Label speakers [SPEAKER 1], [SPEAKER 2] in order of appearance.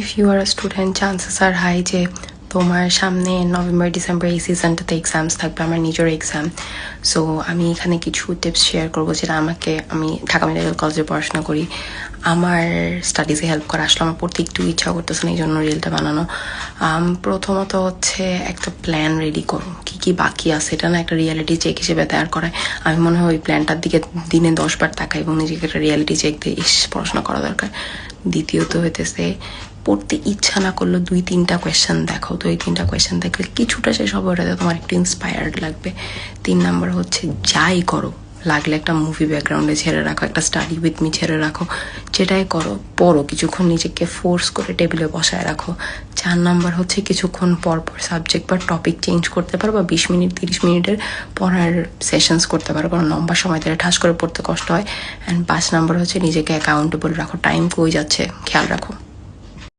[SPEAKER 1] If you are a student, chances are high যে তোমার সামনে নভেম্বর ডিসেম্বর এই সিজনটাতে এক্সামস থাকবে, আমার নিজের এক্সাম। সো আমি এখানে কিছু টিপস শেয়ার করবো যেটা আমি ঢাকা মেডিকেল কলেজে পড়াশোনা করি, আমার স্টাডিজে হেল্প করে। আসলে আমার পড়তে একটু ইচ্ছা করতেছে না, এই জন্য রিলটা বানানো। প্রথমত হচ্ছে একটা প্ল্যান রেডি করো, কী কী বাকি আছে এটা না একটা রিয়ালিটি চেক হিসেবে তৈরি করায়। আমি মনে হয় ওই প্ল্যানটার দিকে দিনে 10 বার তাকাই এবং নিজেকে একটা রিয়ালিটি চেক দিয়ে পড়াশোনা করা দরকার। দ্বিতীয়ত হইতেছে পড়তে ইচ্ছা না করলে 2-3টা কোয়েশ্চেন দেখো, তো এই 3টা কোয়েশ্চেন দেখলে কিছুটা শেষ হবে, ওটাতে তোমার একটু ইন্সপায়ার্ড লাগবে। 3 নাম্বার হচ্ছে যাই করো লাগলে একটা মুভি ব্যাকগ্রাউন্ডে ছেড়ে রাখো, একটা স্টাডি উইথ মি ছেড়ে রাখো, যেটাই করো পড়ো, কিছুক্ষণ নিজেকে ফোর্স করে টেবিলে বসায় রাখো। 4 নাম্বার হচ্ছে কিছুক্ষণ পর পর সাবজেক্ট বা টপিক চেঞ্জ করতে পারো, বা 20 মিনিট 30 মিনিটের পড়ার সেশনস করতে পারো, কারণ লম্বা সময় ধরে ঠাস করে পড়তে কষ্ট হয়। অ্যান্ড 5 নাম্বার হচ্ছে নিজেকে অ্যাকাউন্টেবল রাখো, টাইম কই যাচ্ছে খেয়াল রাখো।